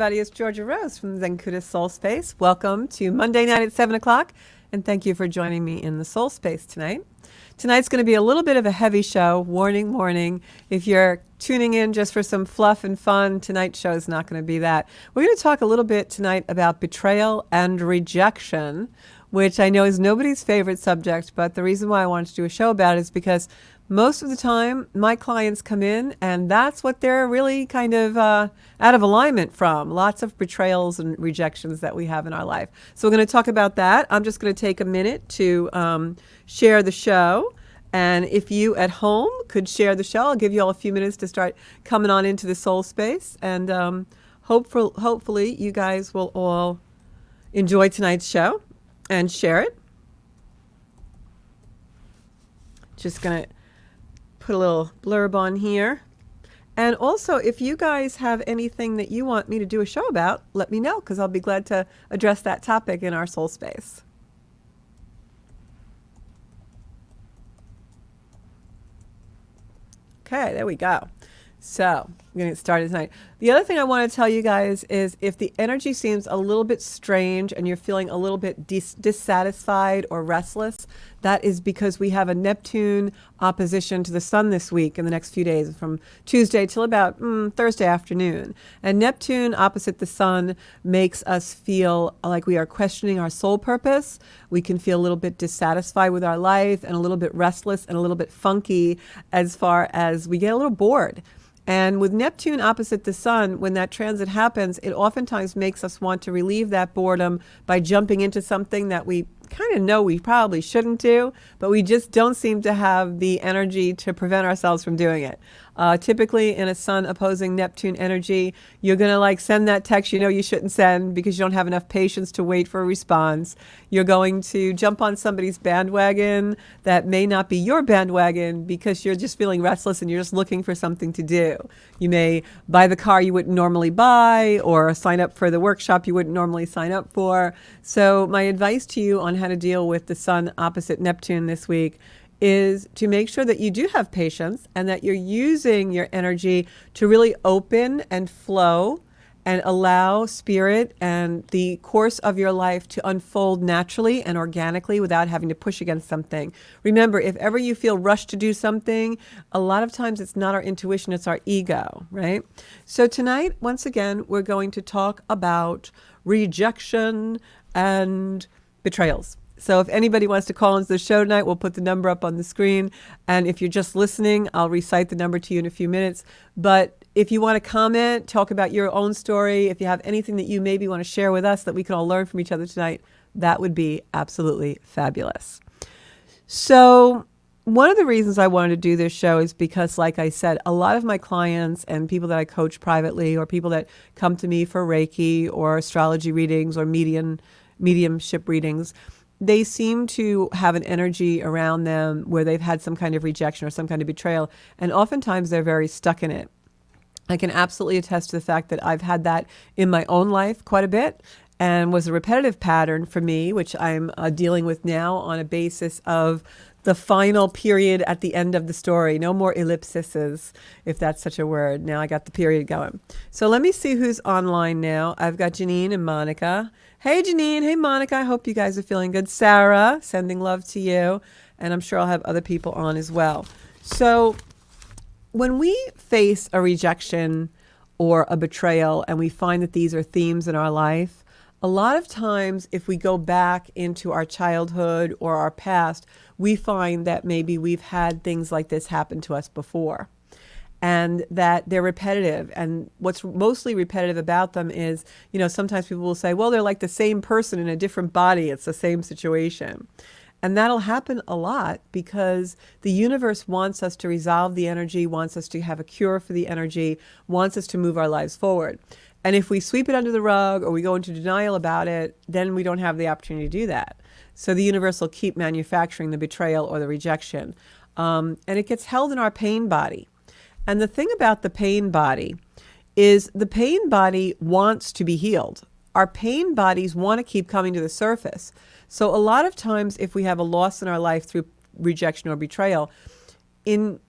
everybody. It's Georgia Rose from Zencuda Soul Space. Welcome to Monday night at 7 o'clock, and thank you for joining me in the Soul Space tonight. Tonight's going to be a little bit of a heavy show. Warning, warning. If you're tuning in just for some fluff and fun, tonight's show is not going to be that. We're going to talk a little bit tonight about betrayal and rejection, which I know is nobody's favorite subject, but the reason why I wanted to do a show about it is because most of the time my clients come in and that's what they're really kind of out of alignment from. Lots of betrayals and rejections that we have in our life. So we're going to talk about that. I'm just going to take a minute to share the show. And if you at home could share the show, I'll give you all a few minutes to start coming on into the soul space. And hopefully you guys will all enjoy tonight's show and share it. Just going to put a little blurb on here. And also, if you guys have anything that you want me to do a show about, let me know, because I'll be glad to address that topic in our soul space. Okay, there we go. So I'm going to get started tonight. The other thing I want to tell you guys is if the energy seems a little bit strange and you're feeling a little bit dissatisfied or restless, that is because we have a Neptune opposition to the sun this week in the next few days, from Tuesday till about Thursday afternoon. And Neptune opposite the sun makes us feel like we are questioning our soul purpose. We can feel a little bit dissatisfied with our life and a little bit restless and a little bit funky as far as we get a little bored. And with Neptune opposite the sun, when that transit happens, it oftentimes makes us want to relieve that boredom by jumping into something that we kind of know we probably shouldn't do, but we just don't seem to have the energy to prevent ourselves from doing it. Typically in a sun opposing Neptune energy, you're going to like send that text you know you shouldn't send because you don't have enough patience to wait for a response. You're going to jump on somebody's bandwagon that may not be your bandwagon because you're just feeling restless and you're just looking for something to do. You may buy the car you wouldn't normally buy or sign up for the workshop you wouldn't normally sign up for. So my advice to you on how to deal with the sun opposite Neptune this week is to make sure that you do have patience and that you're using your energy to really open and flow and allow spirit and the course of your life to unfold naturally and organically without having to push against something. Remember, if ever you feel rushed to do something, a lot of times it's not our intuition, it's our ego, right? So tonight, once again, we're going to talk about rejection and betrayals. So if anybody wants to call into the show tonight, we'll put the number up on the screen. And if you're just listening, I'll recite the number to you in a few minutes. But if you want to comment, talk about your own story, if you have anything that you maybe want to share with us that we can all learn from each other tonight, that would be absolutely fabulous. So one of the reasons I wanted to do this show is because, like I said, a lot of my clients and people that I coach privately or people that come to me for Reiki or astrology readings or mediumship readings, they seem to have an energy around them where they've had some kind of rejection or some kind of betrayal, and oftentimes they're very stuck in it. I can absolutely attest to the fact that I've had that in my own life quite a bit and was a repetitive pattern for me, which I'm dealing with now on a basis of the final period at the end of the story. No more ellipses, if that's such a word. Now I got the period going. So let me see who's online now. I've got Janine and Monica. Hey, Janine. Hey, Monica. I hope you guys are feeling good. Sarah, sending love to you. And I'm sure I'll have other people on as well. So when we face a rejection or a betrayal and we find that these are themes in our life, a lot of times if we go back into our childhood or our past, we find that maybe we've had things like this happen to us before and that they're repetitive. And what's mostly repetitive about them is, you know, sometimes people will say, well, they're like the same person in a different body. It's the same situation. And that'll happen a lot because the universe wants us to resolve the energy, wants us to have a cure for the energy, wants us to move our lives forward. And if we sweep it under the rug or we go into denial about it, then we don't have the opportunity to do that. So the universe will keep manufacturing the betrayal or the rejection. And it gets held in our pain body. And the thing about the pain body is the pain body wants to be healed. Our pain bodies want to keep coming to the surface. So a lot of times if we have a loss in our life through rejection or betrayal, in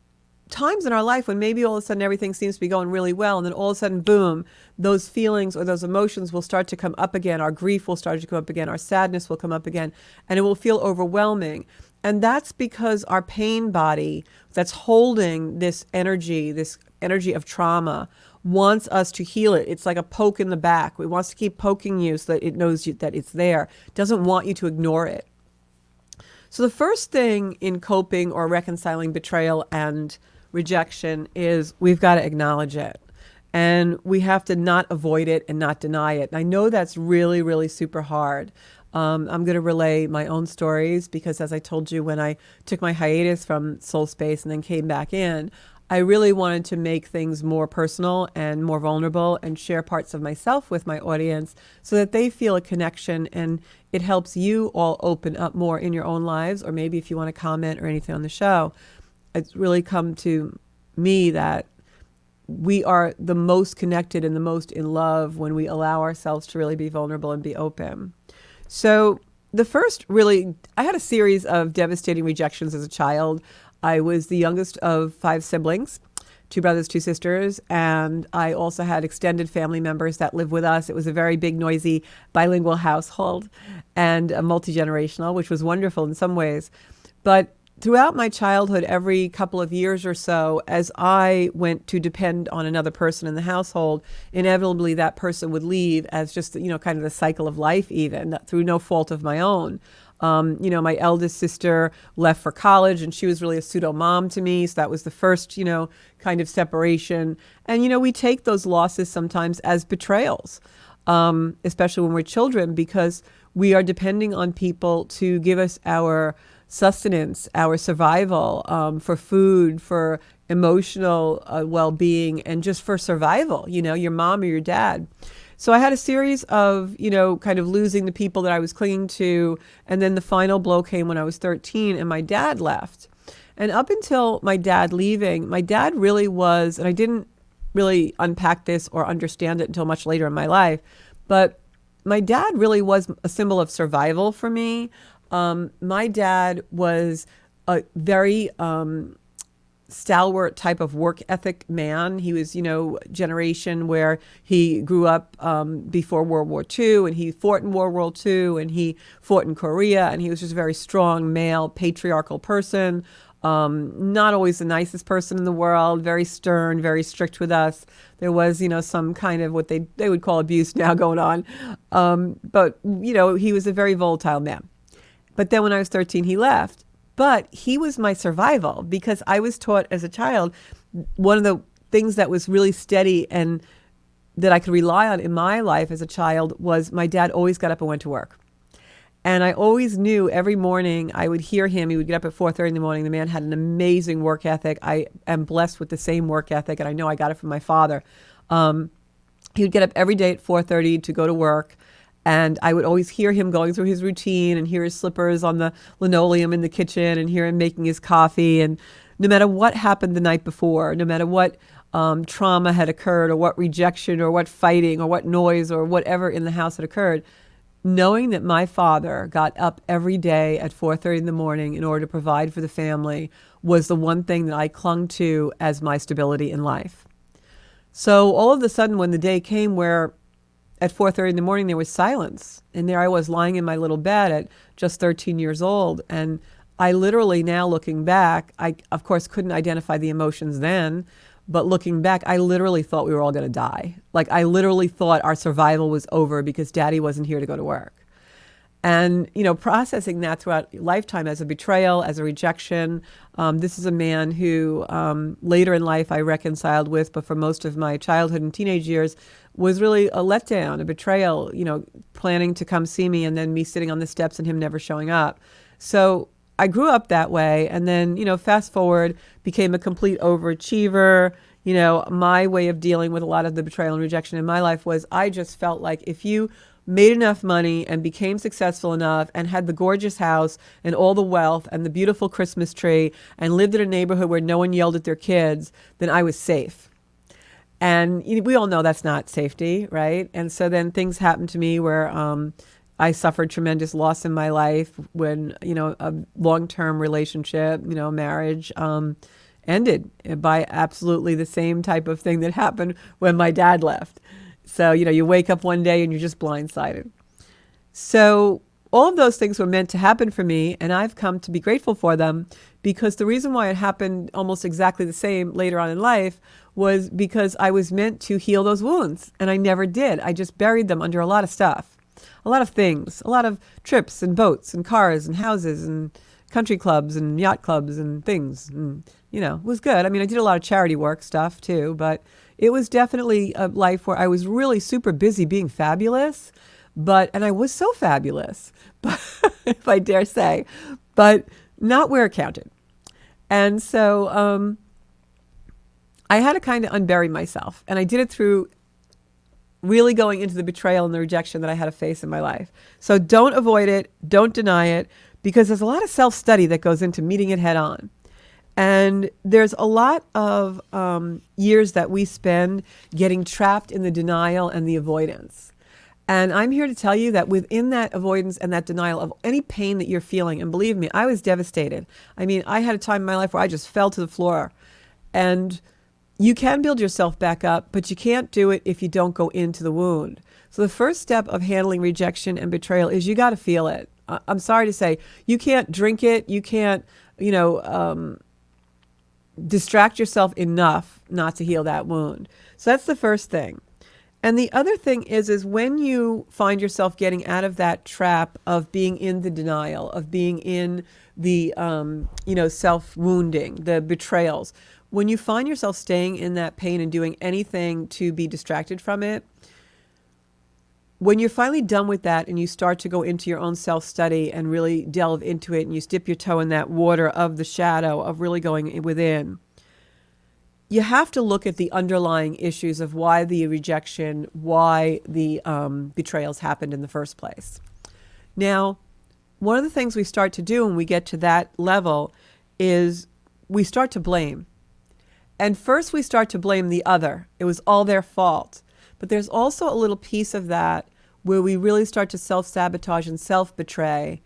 times in our life when maybe all of a sudden everything seems to be going really well, and then all of a sudden, boom, those feelings or those emotions will start to come up again. Our grief will start to come up again. Our sadness will come up again, and it will feel overwhelming. And that's because our pain body that's holding this energy of trauma, wants us to heal it. It's like a poke in the back. It wants to keep poking you so that it knows that it's there. It doesn't want you to ignore it. So the first thing in coping or reconciling betrayal and rejection is we've got to acknowledge it. And we have to not avoid it and not deny it. And I know that's really, really super hard. I'm going to relay my own stories because, as I told you, when I took my hiatus from Soul Space and then came back in, I really wanted to make things more personal and more vulnerable and share parts of myself with my audience so that they feel a connection, and it helps you all open up more in your own lives. Or maybe if you want to comment or anything on the show, it's really come to me that we are the most connected and the most in love when we allow ourselves to really be vulnerable and be open. So I had a series of devastating rejections as a child. I was the youngest of 5 siblings, 2 brothers, 2 sisters, and I also had extended family members that lived with us. It was a very big, noisy, bilingual household and multi-generational, which was wonderful in some ways. But throughout my childhood, every couple of years or so, as I went to depend on another person in the household, inevitably that person would leave, as just, kind of the cycle of life, even through no fault of my own. My eldest sister left for college, and she was really a pseudo mom to me. So that was the first, kind of separation. And, we take those losses sometimes as betrayals, especially when we're children, because we are depending on people to give us our sustenance, our survival, for food, for emotional well-being, and just for survival, your mom or your dad. So I had a series of, kind of losing the people that I was clinging to. And then the final blow came when I was 13 and my dad left. And up until my dad leaving, my dad really was, and I didn't really unpack this or understand it until much later in my life, but my dad really was a symbol of survival for me. My dad was a very stalwart type of work ethic man. He was, generation where he grew up before World War II, and he fought in World War II, and he fought in Korea, and he was just a very strong male patriarchal person. Not always the nicest person in the world, very stern, very strict with us. There was, some kind of what they would call abuse now going on. But he was a very volatile man. But then when I was 13, he left. But he was my survival, because I was taught as a child, one of the things that was really steady and that I could rely on in my life as a child was my dad always got up and went to work. And I always knew every morning I would hear him. He would get up at 4:30 in the morning. The man had an amazing work ethic. I am blessed with the same work ethic, and I know I got it from my father. He would get up every day at 4:30 to go to work. And I would always hear him going through his routine and hear his slippers on the linoleum in the kitchen and hear him making his coffee. And no matter what happened the night before, no matter what trauma had occurred or what rejection or what fighting or what noise or whatever in the house had occurred, knowing that my father got up every day at 4:30 in the morning in order to provide for the family was the one thing that I clung to as my stability in life. So all of a sudden, when the day came where at 4:30 in the morning, there was silence. And there I was lying in my little bed at just 13 years old. And I literally, now looking back, I, of course, couldn't identify the emotions then. But looking back, I literally thought we were all going to die. Like, I literally thought our survival was over because Daddy wasn't here to go to work. And, processing that throughout lifetime as a betrayal, as a rejection. This is a man who later in life I reconciled with, but for most of my childhood and teenage years was really a letdown, a betrayal, planning to come see me and then me sitting on the steps and him never showing up. So I grew up that way. And then, fast forward, became a complete overachiever. My way of dealing with a lot of the betrayal and rejection in my life was I just felt like if you made enough money and became successful enough and had the gorgeous house and all the wealth and the beautiful Christmas tree and lived in a neighborhood where no one yelled at their kids, then I was safe. And we all know that's not safety, right? And so then things happened to me where I suffered tremendous loss in my life when, a long-term relationship, marriage, ended by absolutely the same type of thing that happened when my dad left. So, you wake up one day and you're just blindsided. So all of those things were meant to happen for me, and I've come to be grateful for them, because the reason why it happened almost exactly the same later on in life was because I was meant to heal those wounds, and I never did. I just buried them under a lot of stuff, a lot of things, a lot of trips and boats and cars and houses and country clubs and yacht clubs and things. And, it was good. I mean, I did a lot of charity work stuff too, but it was definitely a life where I was really super busy being fabulous. And I was so fabulous, but if I dare say, but not where it counted. And so I had to kind of unbury myself. And I did it through really going into the betrayal and the rejection that I had to face in my life. So don't avoid it. Don't deny it, because there's a lot of self-study that goes into meeting it head on. And there's a lot of years that we spend getting trapped in the denial and the avoidance. And I'm here to tell you that within that avoidance and that denial of any pain that you're feeling, and believe me, I was devastated. I mean, I had a time in my life where I just fell to the floor. And you can build yourself back up, but you can't do it if you don't go into the wound. So the first step of handling rejection and betrayal is you got to feel it. I'm sorry to say, you can't drink it. You can't, distract yourself enough not to heal that wound. So that's the first thing. And the other thing is when you find yourself getting out of that trap of being in the denial, of being in the, self-wounding, the betrayals, when you find yourself staying in that pain and doing anything to be distracted from it, when you're finally done with that and you start to go into your own self-study and really delve into it, and you dip your toe in that water of the shadow of really going within, you have to look at the underlying issues of why the rejection, why the betrayals happened in the first place. Now, one of the things we start to do when we get to that level is we start to blame. And first we start to blame the other. It was all their fault. But there's also a little piece of that where we really start to self-sabotage and self-betray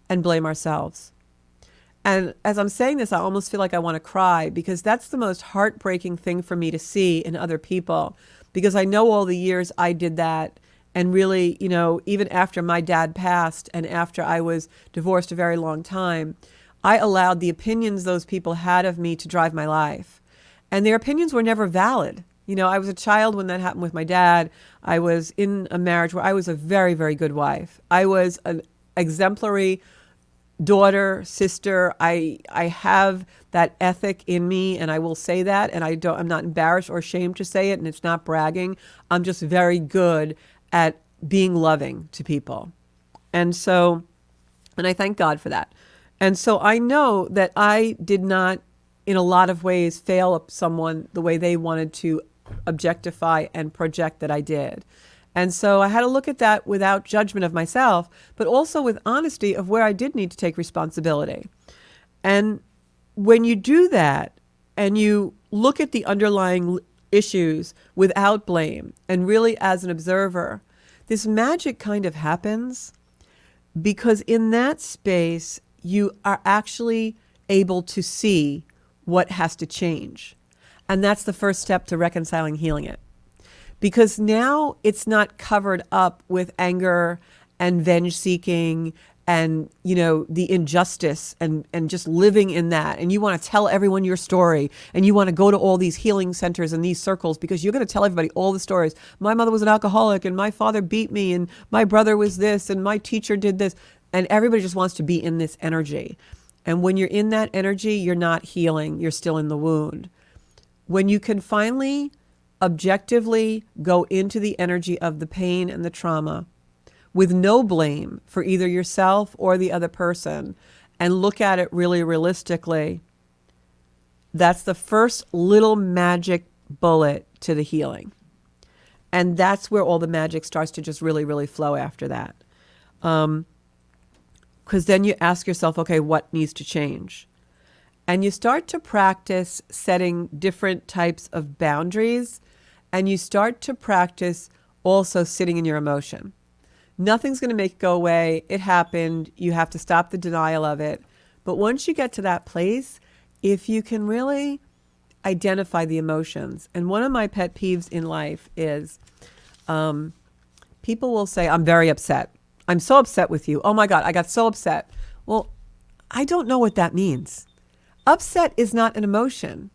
and blame ourselves. And as I'm saying this, I almost feel like I want to cry, because that's the most heartbreaking thing for me to see in other people, because I know all the years I did that. And really, even after my dad passed and after I was divorced a very long time, I allowed the opinions those people had of me to drive my life. And their opinions were never valid. I was a child when that happened with my dad. I was in a marriage where I was a very, very good wife. I was an exemplary daughter, sister. I have that ethic in me, and I will say that, and I'm not embarrassed or ashamed to say it, and it's not bragging. I'm just very good at being loving to people. And I thank God for that. And so I know that I did not, in a lot of ways, fail someone the way they wanted to objectify and project that I did. And so I had to look at that without judgment of myself, but also with honesty of where I did need to take responsibility. And when you do that and you look at the underlying issues without blame and really as an observer, this magic kind of happens, because in that space, you are actually able to see what has to change. And that's the first step to reconciling, healing it. Because now it's not covered up with anger and venge seeking and, the injustice and just living in that. And you want to tell everyone your story, and you want to go to all these healing centers and these circles because you're going to tell everybody all the stories. My mother was an alcoholic, and my father beat me, and my brother was this, and my teacher did this. And everybody just wants to be in this energy. And when you're in that energy, you're not healing. You're still in the wound. When you can finally objectively go into the energy of the pain and the trauma with no blame for either yourself or the other person, and look at it really realistically, that's the first little magic bullet to the healing. And that's where all the magic starts to just really, really flow after that. Because then you ask yourself, okay, what needs to change? And you start to practice setting different types of boundaries, and you start to practice also sitting in your emotion. Nothing's going to make it go away. It happened. You have to stop the denial of it. But once you get to that place, if you can really identify the emotions. And one of my pet peeves in life is people will say, I'm very upset. I'm so upset with you. Oh my God, I got so upset. Well, I don't know what that means. Upset is not an emotion.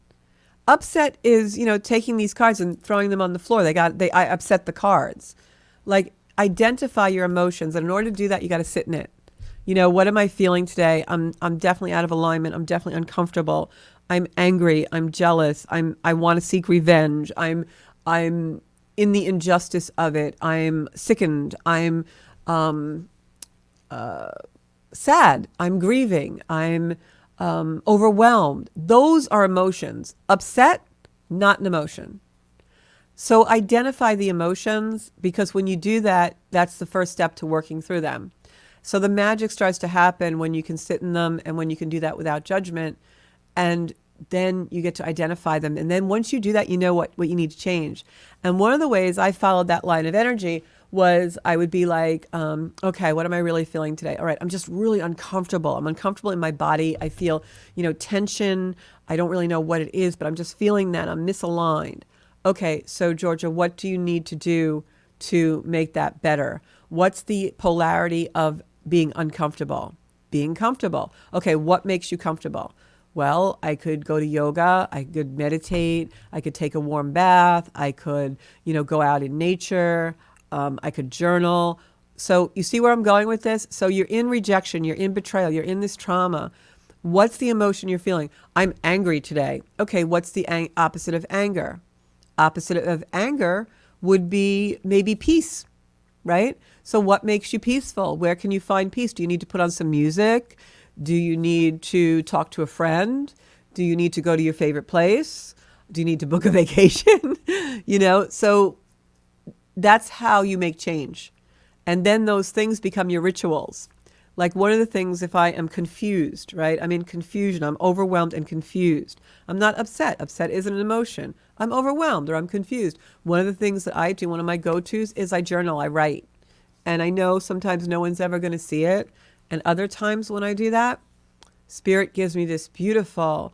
Upset is, taking these cards and throwing them on the floor. I upset the cards. Like, identify your emotions. And in order to do that, you got to sit in it. What am I feeling today? I'm definitely out of alignment. I'm definitely uncomfortable. I'm angry. I'm jealous. I want to seek revenge. I'm in the injustice of it. I'm sickened. I'm sad. I'm grieving. I'm overwhelmed. Those are emotions. Upset, not an emotion. So identify the emotions, because when you do that, that's the first step to working through them. So the magic starts to happen when you can sit in them and when you can do that without judgment. And then you get to identify them. And then once you do that, you know what you need to change. And one of the ways I followed that line of energy was I would be like, okay, what am I really feeling today? All right, I'm just really uncomfortable. I'm uncomfortable in my body. I feel, tension. I don't really know what it is, but I'm just feeling that I'm misaligned. Okay, so Georgia, what do you need to do to make that better? What's the polarity of being uncomfortable? Being comfortable. Okay, what makes you comfortable? Well, I could go to yoga, I could meditate, I could take a warm bath, I could, go out in nature, I could journal. So you see where I'm going with this? So you're in rejection, you're in betrayal, you're in this trauma. What's the emotion you're feeling? I'm angry today. Okay, what's the opposite of anger? Opposite of anger would be maybe peace, right? So what makes you peaceful? Where can you find peace? Do you need to put on some music? Do you need to talk to a friend? Do you need to go to your favorite place? Do you need to book a vacation? So that's how you make change. And then those things become your rituals. Like one of the things, if I am confused, right? I'm in confusion. I'm overwhelmed and confused. I'm not upset. Upset isn't an emotion. I'm overwhelmed or I'm confused. One of the things that I do, one of my go-tos, is I journal, I write. And I know sometimes no one's ever going to see it. And other times when I do that, Spirit gives me this beautiful,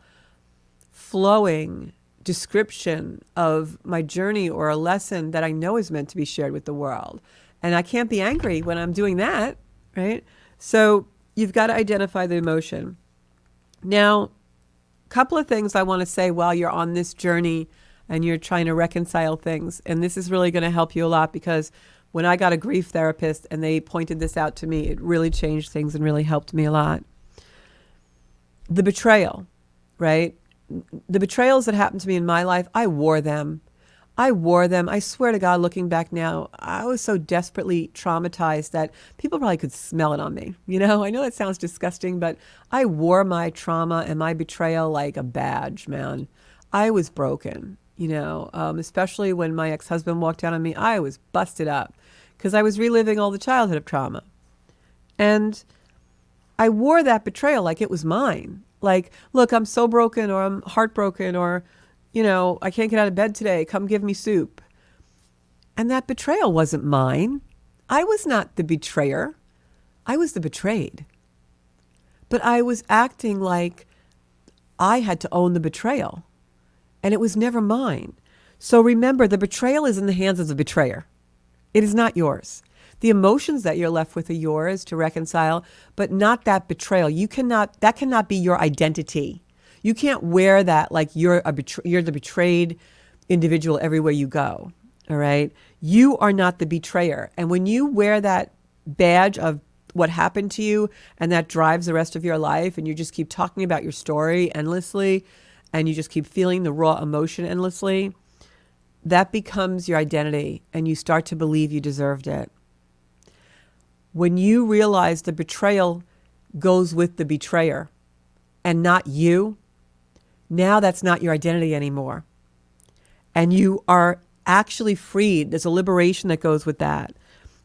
flowing description of my journey or a lesson that I know is meant to be shared with the world. And I can't be angry when I'm doing that, right? So you've got to identify the emotion. Now, a couple of things I want to say while you're on this journey and you're trying to reconcile things. And this is really going to help you a lot, because when I got a grief therapist and they pointed this out to me, it really changed things and really helped me a lot. The betrayal, right? The betrayals that happened to me in my life, I wore them. I swear to God, looking back now, I was so desperately traumatized that people probably could smell it on me. I know that sounds disgusting, but I wore my trauma and my betrayal like a badge, man. I was broken, especially when my ex-husband walked out on me. I was busted up because I was reliving all the childhood of trauma. And I wore that betrayal like it was mine. Like, look, I'm so broken, or I'm heartbroken, or I can't get out of bed today. Come give me soup. And that betrayal wasn't mine. I was not the betrayer. I was the betrayed. But I was acting like I had to own the betrayal. And it was never mine. So remember, the betrayal is in the hands of the betrayer. It is not yours. The emotions that you're left with are yours to reconcile, but not that betrayal. That cannot be your identity. You can't wear that like you're the betrayed individual everywhere you go, all right? You are not the betrayer. And when you wear that badge of what happened to you and that drives the rest of your life, and you just keep talking about your story endlessly, and you just keep feeling the raw emotion endlessly, that becomes your identity, and you start to believe you deserved it. When you realize the betrayal goes with the betrayer and not you, now that's not your identity anymore. And you are actually freed. There's a liberation that goes with that.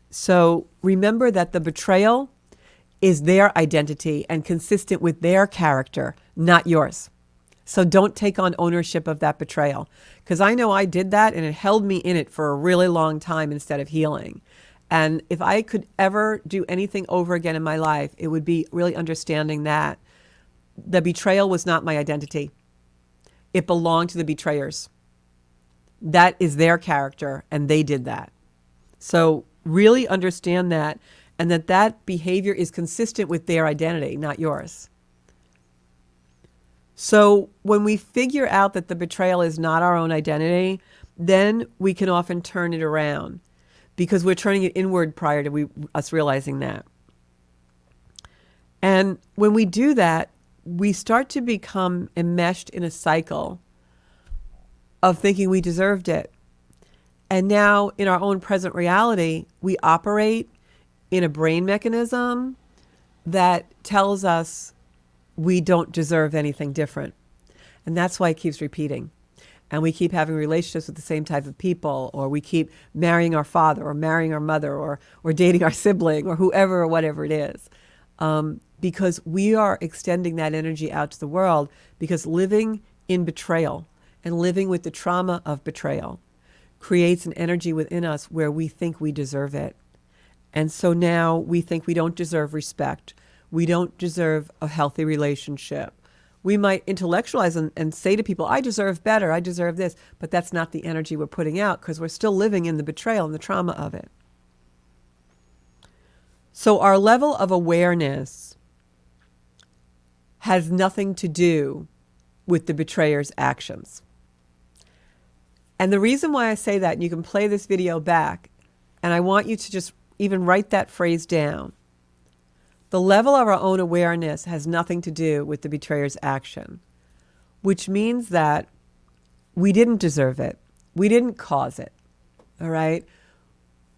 So remember that the betrayal is their identity and consistent with their character, not yours. So don't take on ownership of that betrayal. Because I know I did that, and it held me in it for a really long time instead of healing. And if I could ever do anything over again in my life, it would be really understanding that the betrayal was not my identity. it belonged to the betrayers. That is their character, and they did that. So really understand that, and that behavior is consistent with their identity, not yours. So when we figure out that the betrayal is not our own identity, then we can often turn it around, because we're turning it inward prior to us realizing that. And when we do that, we start to become enmeshed in a cycle of thinking we deserved it. And now in our own present reality, we operate in a brain mechanism that tells us we don't deserve anything different. And that's why it keeps repeating. And we keep having relationships with the same type of people, or we keep marrying our father or marrying our mother, or dating our sibling or whoever or whatever it is. Because we are extending that energy out to the world, because living in betrayal and living with the trauma of betrayal creates an energy within us where we think we deserve it. And so now we think we don't deserve respect. We don't deserve a healthy relationship. We might intellectualize and say to people, I deserve better, I deserve this, but that's not the energy we're putting out, because we're still living in the betrayal and the trauma of it. So our level of awareness has nothing to do with the betrayer's actions. And the reason why I say that, and you can play this video back, and I want you to just even write that phrase down. The level of our own awareness has nothing to do with the betrayer's action, which means that we didn't deserve it. We didn't cause it. All right?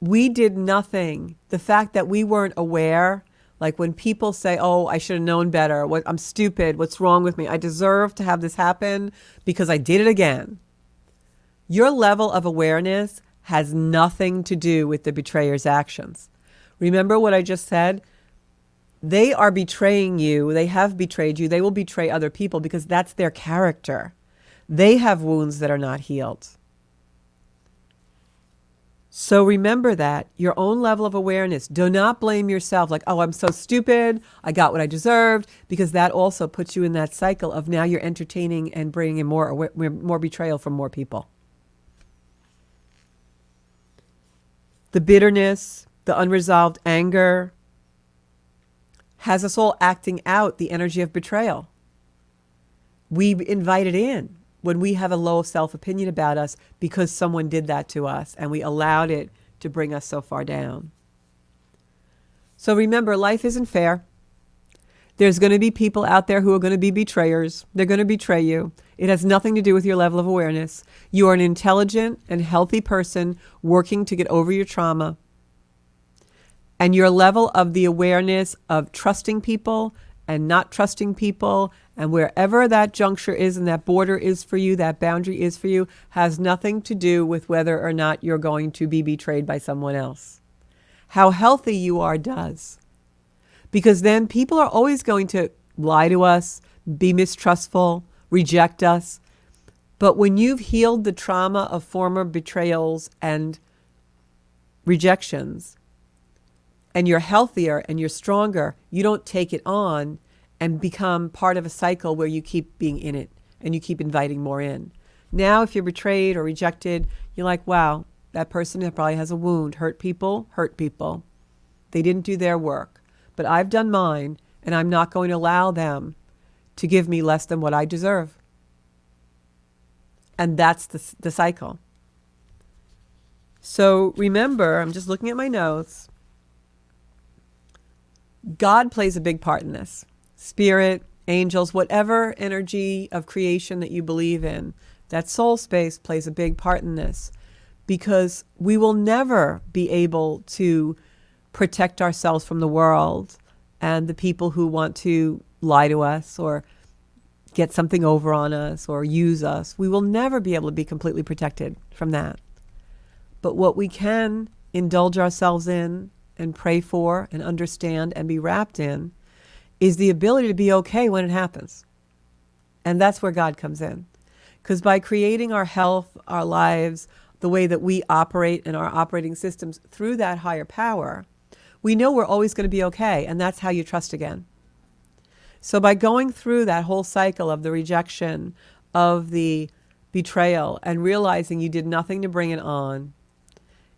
We did nothing. The fact that we weren't aware, like when people say, oh, I should have known better, I'm stupid, what's wrong with me? I deserve to have this happen because I did it again. Your level of awareness has nothing to do with the betrayer's actions. Remember what I just said? They are betraying you. They have betrayed you. They will betray other people because that's their character. They have wounds that are not healed. So remember that, your own level of awareness. Do not blame yourself like, oh, I'm so stupid, I got what I deserved, because that also puts you in that cycle of now you're entertaining and bringing in more betrayal from more people. The bitterness, the unresolved anger has us all acting out the energy of betrayal. We invite it in when we have a low self-opinion about us because someone did that to us and we allowed it to bring us so far down. So remember, life isn't fair. There's going to be people out there who are going to be betrayers. They're going to betray you. It has nothing to do with your level of awareness. You are an intelligent and healthy person working to get over your trauma. And your level of the awareness of trusting people and not trusting people, and wherever that juncture is and that border is for you, that boundary is for you, has nothing to do with whether or not you're going to be betrayed by someone else. How healthy you are does. Because then people are always going to lie to us, be mistrustful, reject us. But when you've healed the trauma of former betrayals and rejections, and you're healthier and you're stronger, you don't take it on and become part of a cycle where you keep being in it and you keep inviting more in. Now, if you're betrayed or rejected, you're like, wow, that person probably has a wound. Hurt people. They didn't do their work. But I've done mine, and I'm not going to allow them to give me less than what I deserve. And that's the cycle. So remember, I'm just looking at my notes. God plays a big part in this. Spirit, angels, whatever energy of creation that you believe in, that soul space plays a big part in this, because we will never be able to protect ourselves from the world and the people who want to lie to us or get something over on us or use us. We will never be able to be completely protected from that. But what we can indulge ourselves in and pray for and understand and be wrapped in is the ability to be okay when it happens. And that's where God comes in. Because by creating our health, our lives, the way that we operate in our operating systems through that higher power, we know we're always going to be okay. And that's how you trust again. So by going through that whole cycle of the rejection, of the betrayal and realizing you did nothing to bring it on.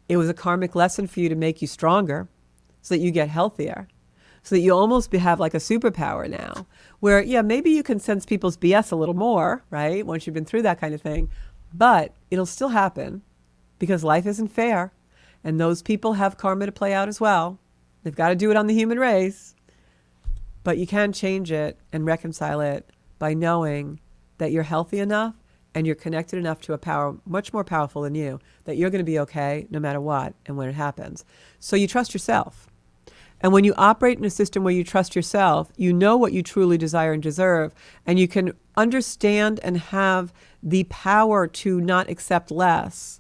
It was a karmic lesson for you to make you stronger so that you get healthier, so that you almost have like a superpower now where, yeah, maybe you can sense people's BS a little more, right? Once you've been through that kind of thing, but it'll still happen because life isn't fair. And those people have karma to play out as well. They've got to do it on the human race, but you can change it and reconcile it by knowing that you're healthy enough and you're connected enough to a power much more powerful than you, that you're going to be okay no matter what and when it happens. So you trust yourself. And when you operate in a system where you trust yourself, you know what you truly desire and deserve, and you can understand and have the power to not accept less.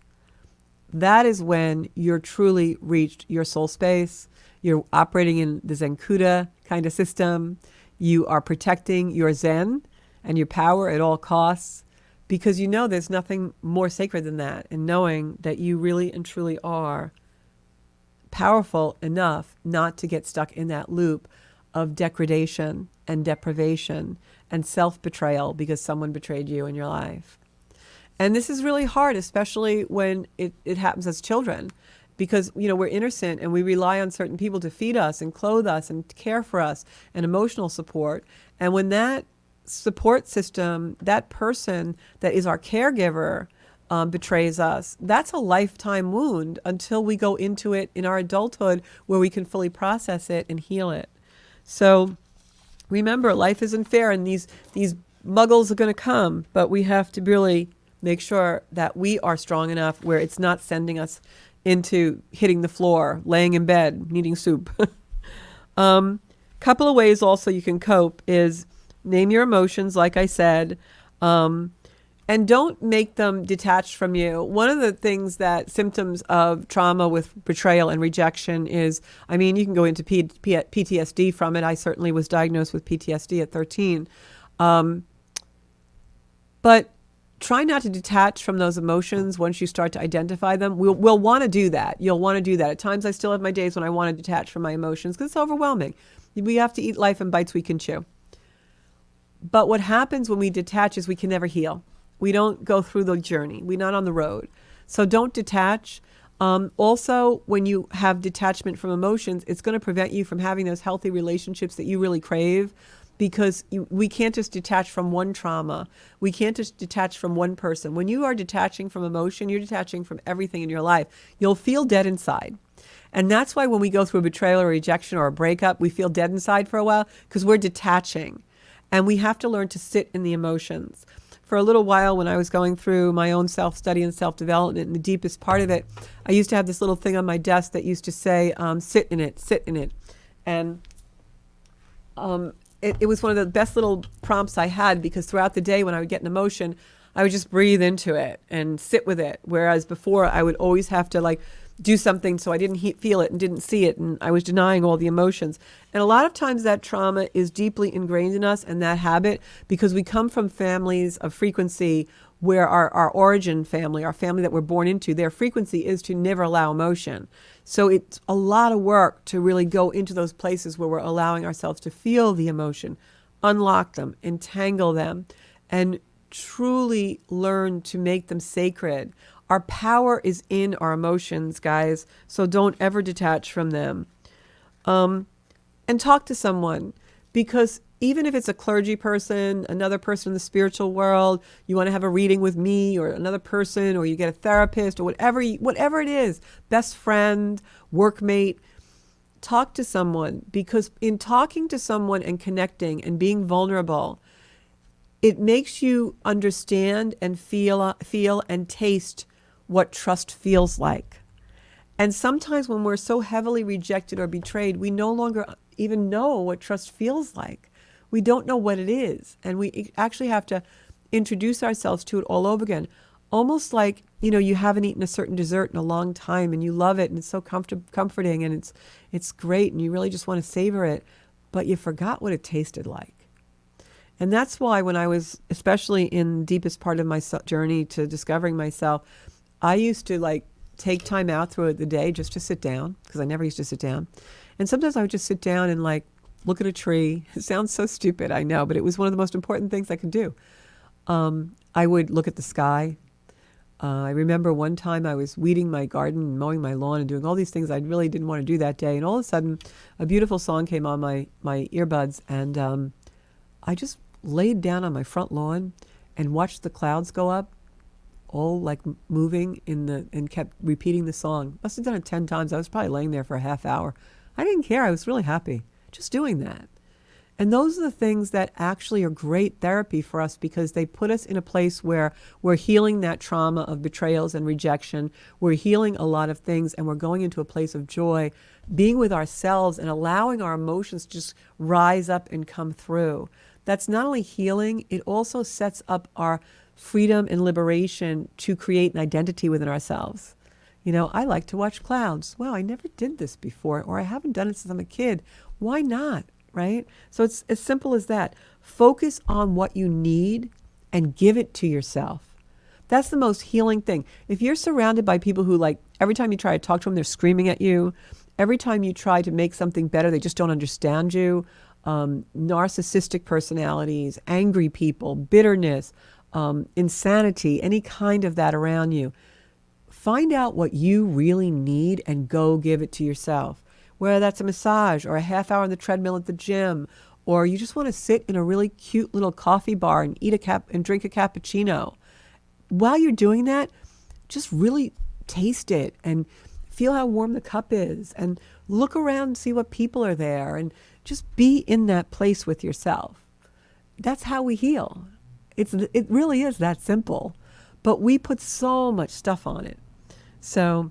That is when you're truly reached your soul space. You're operating in the Zencuda kind of system. You are protecting your Zen and your power at all costs, because you know there's nothing more sacred than that, and knowing that you really and truly are powerful enough not to get stuck in that loop of degradation and deprivation and self-betrayal because someone betrayed you in your life. And this is really hard, especially when it happens as children, because, you know, we're innocent and we rely on certain people to feed us and clothe us and care for us and emotional support. And when that support system, that person that is our caregiver, betrays us, that's a lifetime wound until we go into it in our adulthood where we can fully process it and heal it. So remember, life isn't fair, and these muggles are going to come, but we have to really make sure that we are strong enough where it's not sending us into hitting the floor, laying in bed, needing soup. Couple of ways also you can cope is name your emotions, like I said, and don't make them detached from you. One of the things that symptoms of trauma with betrayal and rejection is, I mean, you can go into PTSD from it. I certainly was diagnosed with PTSD at 13. But try not to detach from those emotions once you start to identify them. We'll want to do that. You'll want to do that. At times I still have my days when I want to detach from my emotions because it's overwhelming. We have to eat life in bites we can chew. But what happens when we detach is we can never heal. We don't go through the journey. We're not on the road. So don't detach. Also, when you have detachment from emotions, it's going to prevent you from having those healthy relationships that you really crave, because we can't just detach from one trauma. We can't just detach from one person. When you are detaching from emotion, you're detaching from everything in your life. You'll feel dead inside. And that's why when we go through a betrayal or rejection or a breakup, we feel dead inside for a while, because we're detaching. And we have to learn to sit in the emotions. For a little while, when I was going through my own self-study and self-development, and the deepest part of it, I used to have this little thing on my desk that used to say, sit in it, sit in it. And it was one of the best little prompts I had, because throughout the day when I would get an emotion, I would just breathe into it and sit with it. Whereas before, I would always have to like do something so I didn't feel it and didn't see it, and I was denying all the emotions. And a lot of times that trauma is deeply ingrained in us, and that habit, because we come from families of frequency where our origin family, our family that we're born into, their frequency is to never allow emotion. So it's a lot of work to really go into those places where we're allowing ourselves to feel the emotion, unlock them, entangle them, and truly learn to make them sacred. Our power is in our emotions, guys, so don't ever detach from them. And talk to someone, because even if it's a clergy person, another person in the spiritual world, you want to have a reading with me or another person, or you get a therapist or whatever it is, best friend, workmate, talk to someone, because in talking to someone and connecting and being vulnerable, it makes you understand and feel and taste what trust feels like. And sometimes when we're so heavily rejected or betrayed, we no longer even know what trust feels like. We don't know what it is. And we actually have to introduce ourselves to it all over again. Almost like, you haven't eaten a certain dessert in a long time and you love it and it's so comforting and it's great and you really just want to savor it, but you forgot what it tasted like. And that's why when I was, especially in the deepest part of my journey to discovering myself, I used to take time out throughout the day just to sit down, because I never used to sit down. And sometimes I would just sit down and look at a tree. It sounds so stupid, I know, but it was one of the most important things I could do. I would look at the sky. I remember one time I was weeding my garden and mowing my lawn and doing all these things I really didn't want to do that day. And all of a sudden, a beautiful song came on my earbuds, and I just laid down on my front lawn and watched the clouds go up, all like moving and kept repeating the song. Must have done it 10 times. I was probably laying there for a half hour. I didn't care. I was really happy just doing that. And those are the things that actually are great therapy for us, because they put us in a place where we're healing that trauma of betrayals and rejection. We're healing a lot of things, and we're going into a place of joy, being with ourselves and allowing our emotions to just rise up and come through. That's not only healing, it also sets up our freedom and liberation to create an identity within ourselves. You know, I like to watch clouds. Wow, I never did this before, or I haven't done it since I'm a kid. Why not? Right? So it's as simple as that. Focus on what you need and give it to yourself. That's the most healing thing. If you're surrounded by people who, like, every time you try to talk to them, they're screaming at you. Every time you try to make something better, they just don't understand you. Narcissistic personalities, angry people, bitterness, insanity, any kind of that around you. Find out what you really need and go give it to yourself. Whether that's a massage or a half hour on the treadmill at the gym, or you just want to sit in a really cute little coffee bar and and drink a cappuccino. While you're doing that, just really taste it and feel how warm the cup is, and look around and see what people are there, and just be in that place with yourself. That's how we heal. It really is that simple, but we put so much stuff on it. So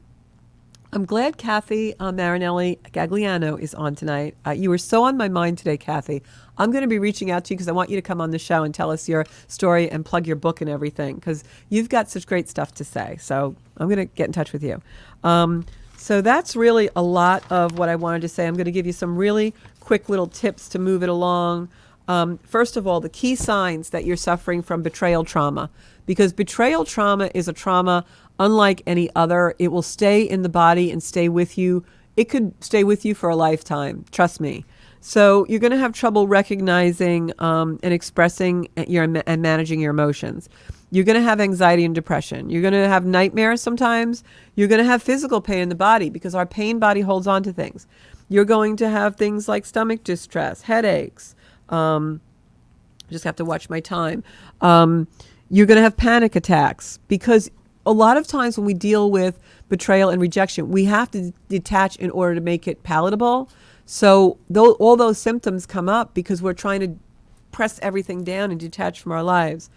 I'm glad Kathy Marinelli Gagliano is on tonight. You were so on my mind today, Kathy. I'm going to be reaching out to you because I want you to come on the show and tell us your story and plug your book and everything, because you've got such great stuff to say. So I'm going to get in touch with you. So that's really a lot of what I wanted to say. I'm going to give you some really quick little tips to move it along. First of all, the key signs that you're suffering from betrayal trauma, because betrayal trauma is a trauma unlike any other. It will stay in the body and stay with you. It could stay with you for a lifetime. Trust me. So you're going to have trouble recognizing and expressing and managing your emotions. You're going to have anxiety and depression. You're going to have nightmares sometimes. You're going to have physical pain in the body, because our pain body holds on to things. You're going to have things like stomach distress, headaches. Just have to watch my time. You're going to have panic attacks, because a lot of times when we deal with betrayal and rejection, we have to detach in order to make it palatable. So all those symptoms come up because we're trying to press everything down and detach from our lives.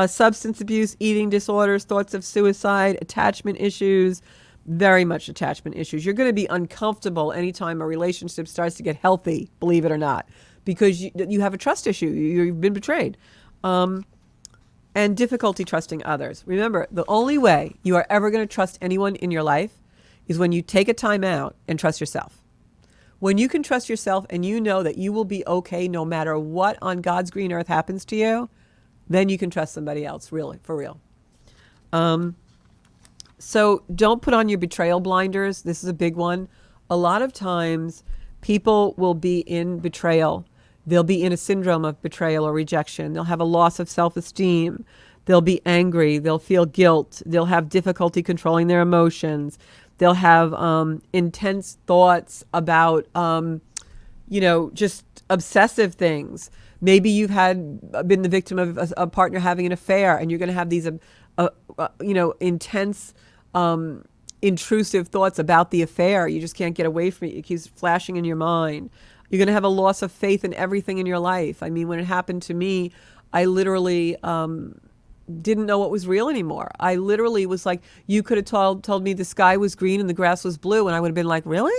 Substance abuse, eating disorders, thoughts of suicide, attachment issues, very much attachment issues. You're going to be uncomfortable anytime a relationship starts to get healthy, believe it or not, because you have a trust issue. You've been betrayed. And difficulty trusting others. Remember, the only way you are ever going to trust anyone in your life is when you take a time out and trust yourself. When you can trust yourself and you know that you will be okay no matter what on God's green earth happens to you, then you can trust somebody else, really, for real. So don't put on your betrayal blinders. This is a big one. A lot of times people will be in betrayal. They'll be in a syndrome of betrayal or rejection. They'll have a loss of self-esteem. They'll be angry. They'll feel guilt. They'll have difficulty controlling their emotions. They'll have intense thoughts about, just obsessive things. Maybe you've been the victim of a partner having an affair, and you're going to have these, intense, intrusive thoughts about the affair. You just can't get away from it. It keeps flashing in your mind. You're going to have a loss of faith in everything in your life. I mean, when it happened to me, I literally didn't know what was real anymore. I literally was like, you could have told me the sky was green and the grass was blue, and I would have been like, really?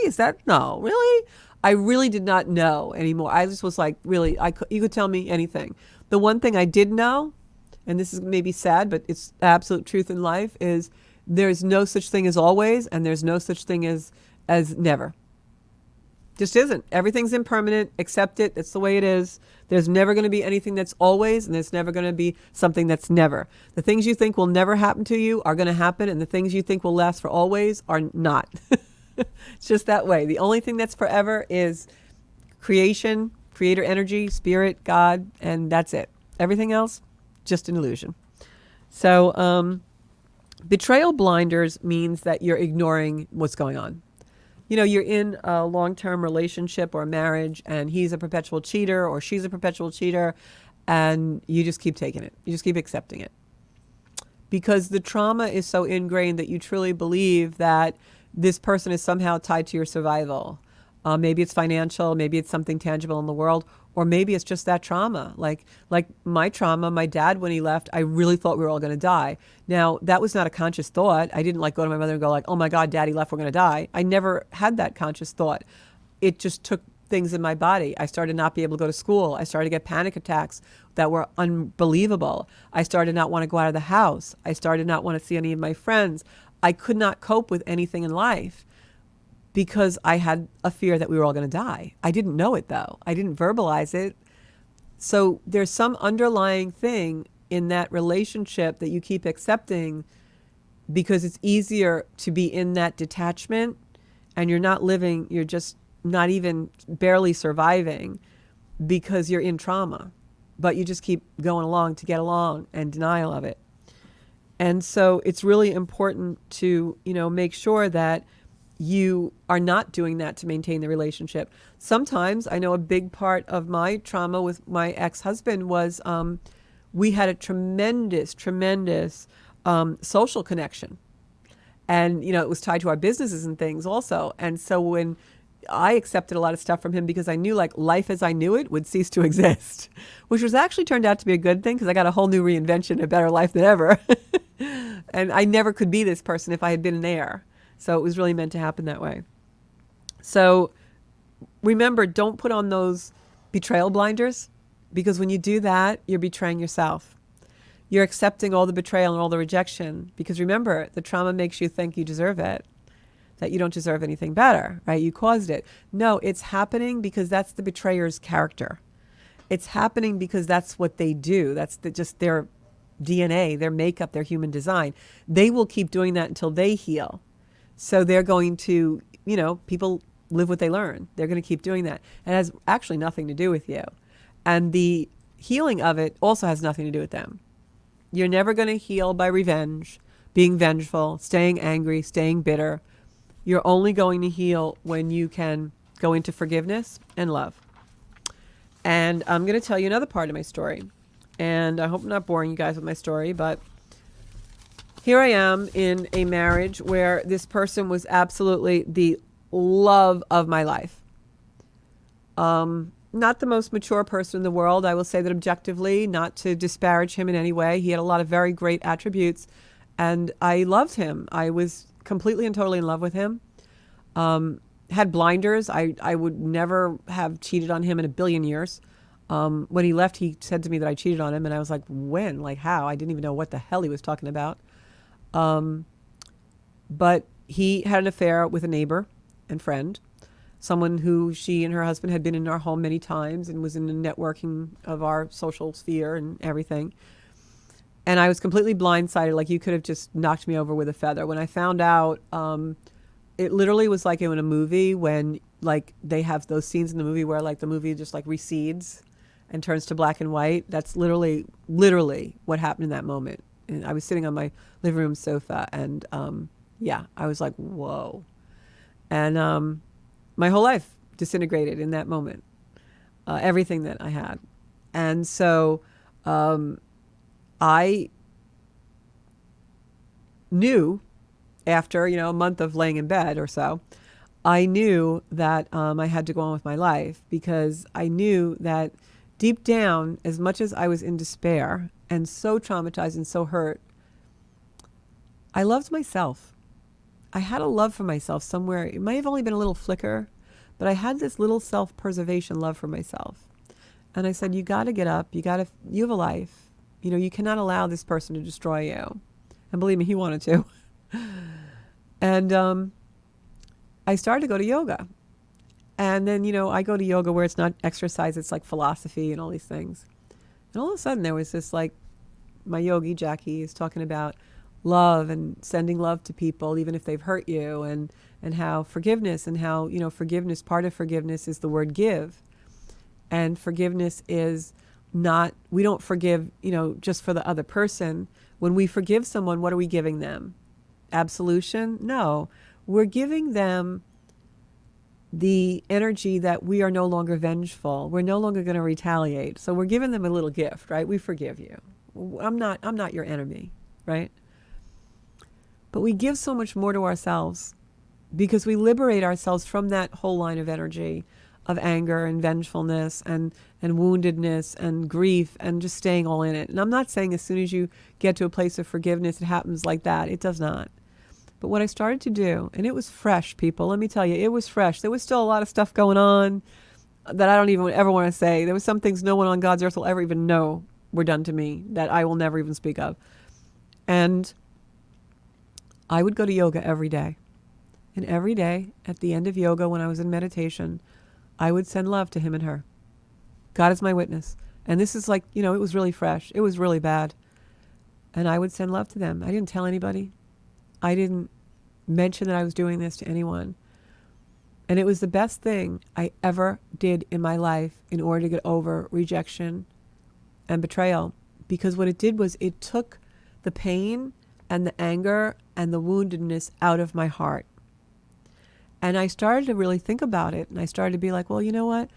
No, really? I really did not know anymore. I just was like, really, you could tell me anything. The one thing I did know, and this is maybe sad, but it's the absolute truth in life, is there's no such thing as always, and there's no such thing as never. Just isn't. Everything's impermanent. Accept it. That's the way it is. There's never going to be anything that's always, and there's never going to be something that's never. The things you think will never happen to you are going to happen, and the things you think will last for always are not. It's just that way. The only thing that's forever is creation, creator energy, spirit, God, and that's it. Everything else, just an illusion. So, betrayal blinders means that you're ignoring what's going on. You know, you're in a long-term relationship or a marriage, and he's a perpetual cheater or she's a perpetual cheater, and you just keep taking it. You just keep accepting it. Because the trauma is so ingrained that you truly believe that this person is somehow tied to your survival. Maybe it's financial, maybe it's something tangible in the world, or maybe it's just that trauma. Like my trauma, my dad, when he left, I really thought we were all going to die. Now, that was not a conscious thought. I didn't like go to my mother and go like, oh my God, daddy left, we're going to die. I never had that conscious thought. It just took things in my body. I started not be able to go to school. I started to get panic attacks that were unbelievable. I started not want to go out of the house. I started not want to see any of my friends. I could not cope with anything in life because I had a fear that we were all going to die. I didn't know it though. I didn't verbalize it. So there's some underlying thing in that relationship that you keep accepting because it's easier to be in that detachment and you're not living, you're just not even barely surviving because you're in trauma, but you just keep going along to get along and denial of it. And so it's really important to, make sure that you are not doing that to maintain the relationship. Sometimes I know a big part of my trauma with my ex-husband was we had a tremendous social connection. And, it was tied to our businesses and things also. And so when I accepted a lot of stuff from him because I knew like life as I knew it would cease to exist, which was actually turned out to be a good thing because I got a whole new reinvention, a better life than ever. And I never could be this person if I had been there. So it was really meant to happen that way. So remember, don't put on those betrayal blinders because when you do that, you're betraying yourself. You're accepting all the betrayal and all the rejection because remember, the trauma makes you think you deserve it, that you don't deserve anything better, right? You caused it. No, it's happening because that's the betrayer's character. It's happening because that's what they do. That's just their DNA, their makeup, their human design. They will keep doing that until they heal. So they're going to, people live what they learn. They're going to keep doing that. It has actually nothing to do with you. And the healing of it also has nothing to do with them. You're never going to heal by revenge, being vengeful, staying angry, staying bitter. You're only going to heal when you can go into forgiveness and love. And I'm going to tell you another part of my story. And I hope I'm not boring you guys with my story, but here I am in a marriage where this person was absolutely the love of my life. Not the most mature person in the world. I will say that objectively, not to disparage him in any way. He had a lot of very great attributes and I loved him. I was completely and totally in love with him. Had blinders. I would never have cheated on him in a billion years. When he left, he said to me that I cheated on him and I was like, when? Like how? I didn't even know what the hell he was talking about. But he had an affair with a neighbor and friend, someone who she and her husband had been in our home many times and was in the networking of our social sphere and everything. And I was completely blindsided. Like you could have just knocked me over with a feather. When I found out, it literally was like in a movie when like they have those scenes in the movie where like the movie just like recedes and turns to black and white. That's literally what happened in that moment. And I was sitting on my living room sofa and I was like, whoa. And my whole life disintegrated in that moment, everything that I had. And so I knew after, a month of laying in bed or so, I knew that I had to go on with my life because I knew that deep down, as much as I was in despair and so traumatized and so hurt, I loved myself. I had a love for myself somewhere. It might have only been a little flicker, but I had this little self-preservation love for myself. And I said, you got to get up. You have a life. You cannot allow this person to destroy you. And believe me, he wanted to. And I started to go to yoga. And then, I go to yoga where it's not exercise, it's like philosophy and all these things. And all of a sudden there was this like, my yogi, Jackie, is talking about love and sending love to people, even if they've hurt you, and how forgiveness and how, forgiveness, part of forgiveness is the word give. And forgiveness is not, we don't forgive, just for the other person. When we forgive someone, what are we giving them? Absolution? No. We're giving them the energy that we are no longer vengeful. We're no longer going to retaliate. So we're giving them a little gift, right? We forgive you. I'm not your enemy, right? But we give so much more to ourselves because we liberate ourselves from that whole line of energy of anger and vengefulness and woundedness and grief and just staying all in it. And I'm not saying as soon as you get to a place of forgiveness, it happens like that. It does not. But what I started to do, and it was fresh, people, let me tell you, it was fresh. There was still a lot of stuff going on that I don't even ever want to say. There was some things no one on God's earth will ever even know were done to me that I will never even speak of. And I would go to yoga every day. And every day at the end of yoga, when I was in meditation, I would send love to him and her. God is my witness. And this is like, it was really fresh. It was really bad. And I would send love to them. I didn't tell anybody. I didn't mention that I was doing this to anyone. And it was the best thing I ever did in my life in order to get over rejection and betrayal. Because what it did was it took the pain and the anger and the woundedness out of my heart. And I started to really think about it. And I started to be like, well, you know what?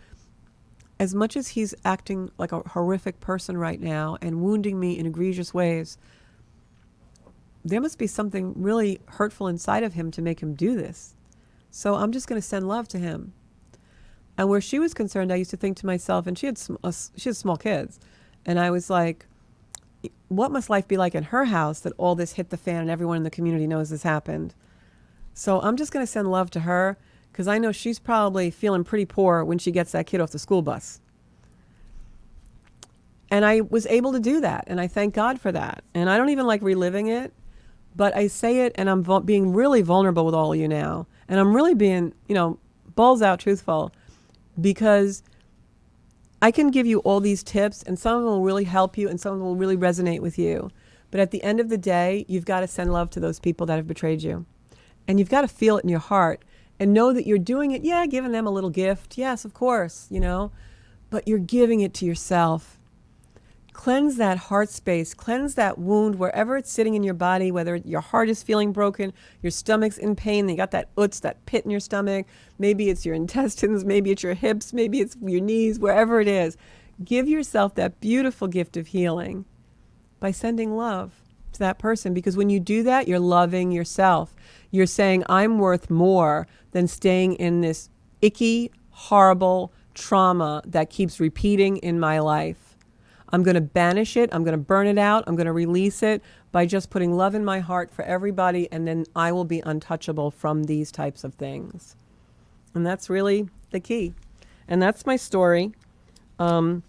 As much as he's acting like a horrific person right now and wounding me in egregious ways, there must be something really hurtful inside of him to make him do this. So I'm just going to send love to him. And where she was concerned, I used to think to myself, and she had small kids, and I was like, what must life be like in her house that all this hit the fan and everyone in the community knows this happened? So I'm just going to send love to her because I know she's probably feeling pretty poor when she gets that kid off the school bus. And I was able to do that, and I thank God for that. And I don't even like reliving it. But I say it, and I'm being really vulnerable with all of you now. And I'm really being, balls out truthful, because I can give you all these tips, and some of them will really help you, and some of them will really resonate with you. But at the end of the day, you've got to send love to those people that have betrayed you. And you've got to feel it in your heart and know that you're doing it. Yeah, giving them a little gift. Yes, of course, but you're giving it to yourself. Cleanse that heart space, cleanse that wound wherever it's sitting in your body, whether your heart is feeling broken, your stomach's in pain, you got that that pit in your stomach, maybe it's your intestines, maybe it's your hips, maybe it's your knees, wherever it is. Give yourself that beautiful gift of healing by sending love to that person, because when you do that, you're loving yourself. You're saying, I'm worth more than staying in this icky, horrible trauma that keeps repeating in my life. I'm going to banish it. I'm going to burn it out. I'm going to release it by just putting love in my heart for everybody, and then I will be untouchable from these types of things. And that's really the key. And that's my story. So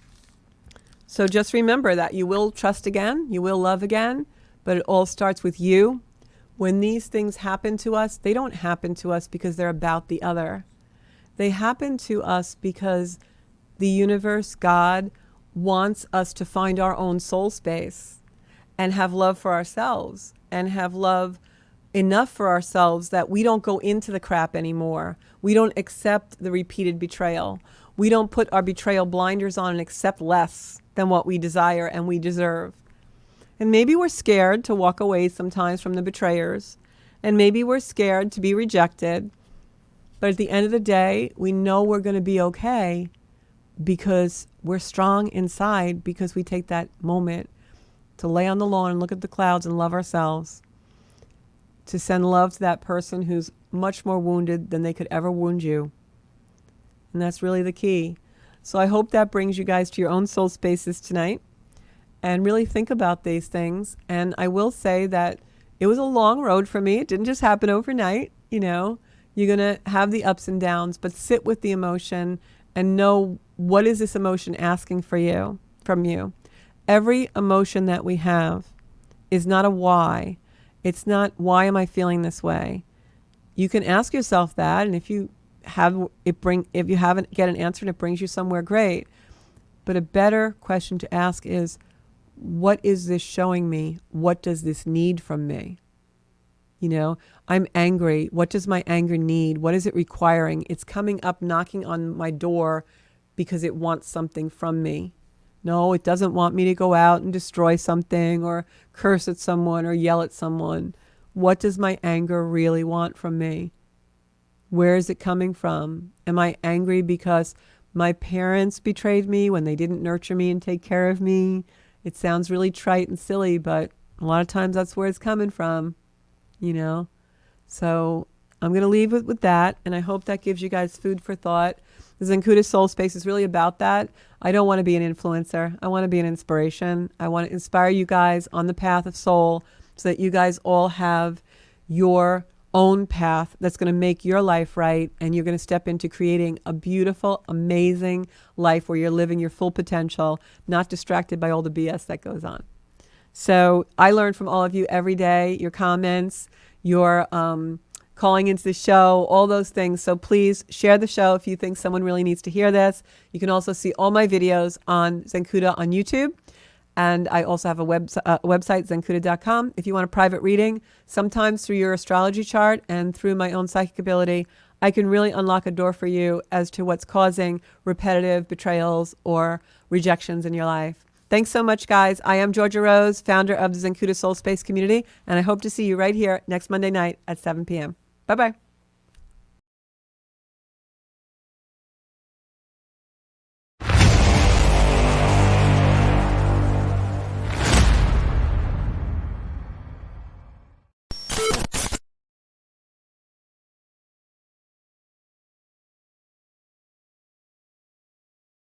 just remember that you will trust again, you will love again, but it all starts with you. When these things happen to us, they don't happen to us because they're about the other. They happen to us because the universe, God, wants us to find our own soul space and have love for ourselves and have love enough for ourselves that we don't go into the crap anymore. We don't accept the repeated betrayal. We don't put our betrayal blinders on and accept less than what we desire and we deserve. And maybe we're scared to walk away sometimes from the betrayers, and maybe we're scared to be rejected. But at the end of the day, we know we're going to be okay because we're strong inside, because we take that moment to lay on the lawn and look at the clouds and love ourselves, to send love to that person who's much more wounded than they could ever wound you. And that's really the key. So I hope that brings you guys to your own soul spaces tonight and really think about these things. And I will say that it was a long road for me. It didn't just happen overnight. You're going to have the ups and downs, but sit with the emotion and know, what is this emotion asking from you? Every emotion that we have is not a why. It's not, why am I feeling this way? You can ask yourself that, and if you haven't get an answer and it brings you somewhere, great. But a better question to ask is, what is this showing me? What does this need from me? I'm angry. What does my anger need? What is it requiring? It's coming up, knocking on my door because it wants something from me. No, it doesn't want me to go out and destroy something or curse at someone or yell at someone. What does my anger really want from me? Where is it coming from? Am I angry because my parents betrayed me when they didn't nurture me and take care of me? It sounds really trite and silly, but a lot of times that's where it's coming from, you know? So I'm going to leave it with that, and I hope that gives you guys food for thought. The Zencuda Soul Space is really about that. I don't want to be an influencer. I want to be an inspiration. I want to inspire you guys on the path of soul so that you guys all have your own path that's going to make your life right, and you're going to step into creating a beautiful, amazing life where you're living your full potential, not distracted by all the BS that goes on. So I learn from all of you every day, your comments, your calling into the show, all those things. So please share the show if you think someone really needs to hear this. You can also see all my videos on Zencuda on YouTube. And I also have a website, zencuda.com. If you want a private reading, sometimes through your astrology chart and through my own psychic ability, I can really unlock a door for you as to what's causing repetitive betrayals or rejections in your life. Thanks so much, guys. I am Georgia Rose, founder of the Zencuda Soul Space community, and I hope to see you right here next Monday night at 7 p.m. Bye-bye.